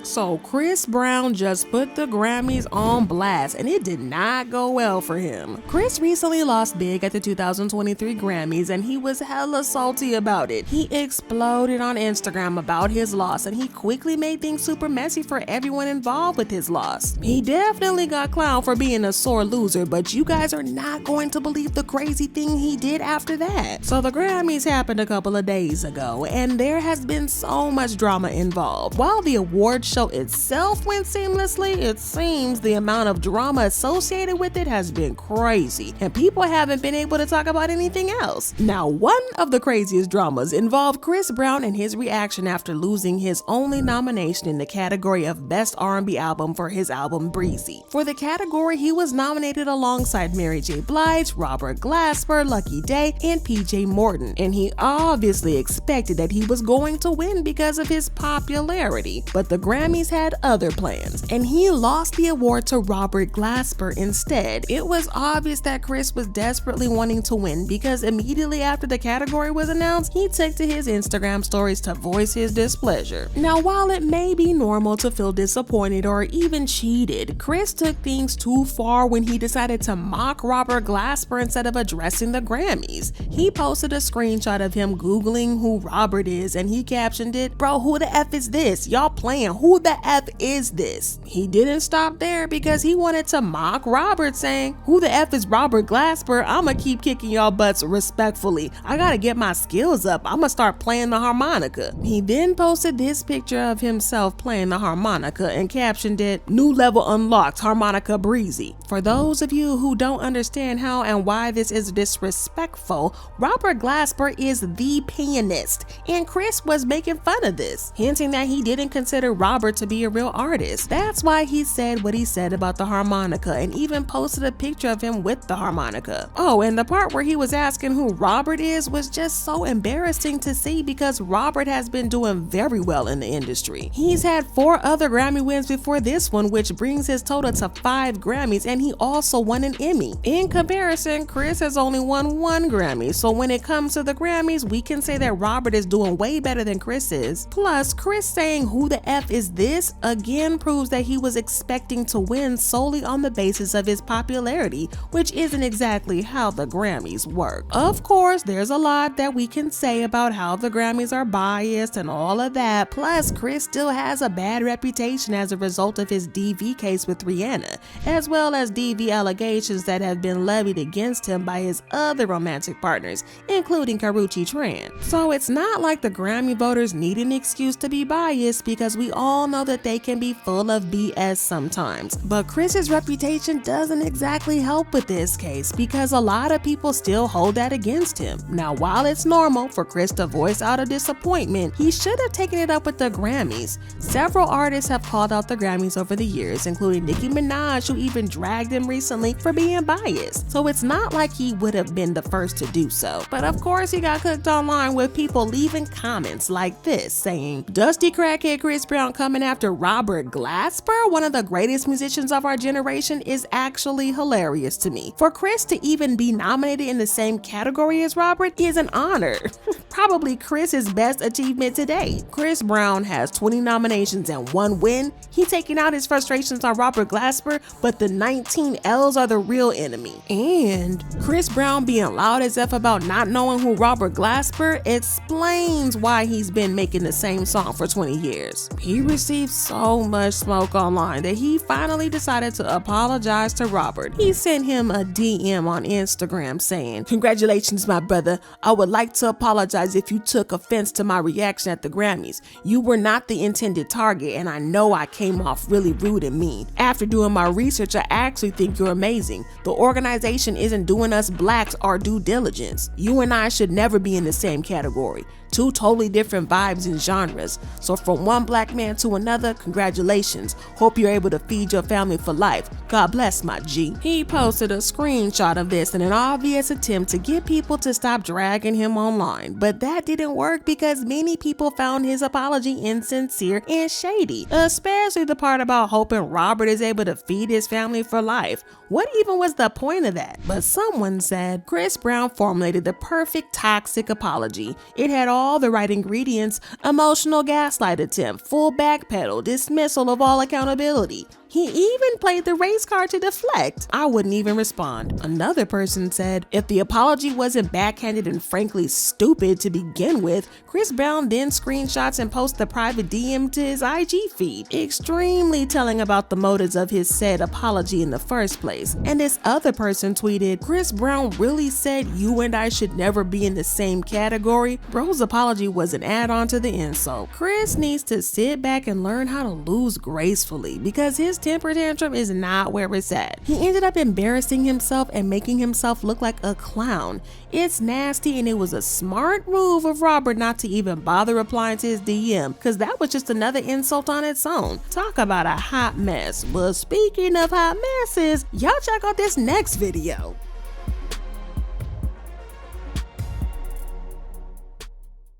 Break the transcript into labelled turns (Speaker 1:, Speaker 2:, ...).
Speaker 1: So Chris Brown just put the Grammys on blast, and it did not go well for him. Chris recently lost big at the 2023 Grammys, and he was hella salty about it. He exploded on Instagram about his loss, and he quickly made things super messy for everyone involved with his loss. He definitely got clowned for being a sore loser, but you guys are not going to believe the crazy thing he did after that. So the Grammys happened a couple of days ago, and there has been so much drama involved. While the award show itself went seamlessly, it seems the amount of drama associated with it has been crazy, and people haven't been able to talk about anything else. Now, one of the craziest dramas involved Chris Brown and his reaction after losing his only nomination in the category of Best R&B Album for his album Breezy. For the category, he was nominated alongside Mary J. Blige, Robert Glasper, Lucky Daye, and PJ Morton, and he obviously expected that he was going to win because of his popularity. But the Grammys had other plans, and he lost the award to Robert Glasper instead. It was obvious that Chris was desperately wanting to win because immediately after the category was announced, he took to his Instagram stories to voice his displeasure. Now, while it may be normal to feel disappointed or even cheated, Chris took things too far when he decided to mock Robert Glasper instead of addressing the Grammys. He posted a screenshot of him Googling who Robert is, and he captioned it, "Bro, who the F is this? Y'all playing, who the F is this?" He didn't stop there because he wanted to mock Robert, saying, "Who the F is Robert Glasper? I'ma keep kicking y'all butts respectfully. I gotta get my skills up. I'ma start playing the harmonica." He then posted this picture of himself playing the harmonica and captioned it, "New level unlocked, harmonica Breezy." For those of you who don't understand how and why this is disrespectful, Robert Glasper is the pianist, and Chris was making fun of this, hinting that he didn't consider Robert to be a real artist. That's why he said what he said about the harmonica and even posted a picture of him with the harmonica. Oh, and the part where he was asking who Robert is was just so embarrassing to see because Robert has been doing very well in the industry. He's had 4 other Grammy wins before this one, which brings his total to 5 Grammys, and he also won an Emmy. In comparison, Chris has only won 1 Grammy, so when it comes to the Grammys, we can say that Robert is doing way better than Chris is. Plus, Chris saying "who the F is this" again proves that he was expecting to win solely on the basis of his popularity, which isn't exactly how the Grammys work. Of course, there's a lot that we can say about how the Grammys are biased and all of that. Plus, Chris still has a bad reputation as a result of his DV case with Rihanna, as well as DV allegations that have been levied against him by his other romantic partners, including Karrueche Tran. So it's not like the Grammy voters need an excuse to be biased because we all know that they can be full of BS sometimes. But Chris's reputation doesn't exactly help with this case because a lot of people still hold that against him. Now, while it's normal for Chris to voice out a disappointment, he should have taken it up with the Grammys. Several artists have called out the Grammys over the years, including Nicki Minaj, who even dragged him recently for being biased. So it's not like he would have been the first to do so. But of course, he got cooked online with people leaving comments like this saying, "Dusty crackhead Chris Brown coming after Robert Glasper, one of the greatest musicians of our generation, is actually hilarious to me. For Chris to even be nominated in the same category as Robert is an honor." Probably Chris's best achievement to date. Chris Brown has 20 nominations and 1 win. He taking out his frustrations on Robert Glasper, but the 19 L's are the real enemy. And Chris Brown being loud as F about not knowing who Robert Glasper explains why he's been making the same song for 20 years. He received so much smoke online that he finally decided to apologize to Robert. He sent him a DM on Instagram saying, "Congratulations, my brother. I would like to apologize if you took offense to my reaction at the Grammys. You were not the intended target, and I know I came off really rude and mean. After doing my research, I actually think you're amazing. The organization isn't doing us blacks our due diligence. You and I should never be in the same category. 2 totally different vibes and genres. So from one black man to another, congratulations. Hope you're able to feed your family for life. God bless my G. He posted a screenshot of this in an obvious attempt to get people to stop dragging him online, but that didn't work because many people found his apology insincere and shady, especially the part about hoping Robert is able to feed his family for life. What even was the point of that? But someone said Chris Brown formulated the perfect toxic apology. It had all the right ingredients: emotional gaslight attempt, full backpedal, dismissal of all accountability. He even played the race card to deflect. I wouldn't even respond. Another person said, if the apology wasn't backhanded and frankly stupid to begin with, Chris Brown then screenshots and posts the private DM to his IG feed, extremely telling about the motives of his said apology in the first place. And this other person tweeted, Chris Brown really said you and I should never be in the same category. Bro's apology was an add-on to the insult. Chris needs to sit back and learn how to lose gracefully because his temper tantrum is not where it's at. He ended up embarrassing himself and making himself look like a clown. It's nasty, and it was a smart move of Robert not to even bother replying to his DM, because that was just another insult on its own. Talk about a hot mess. But speaking of hot messes, y'all check out this next video.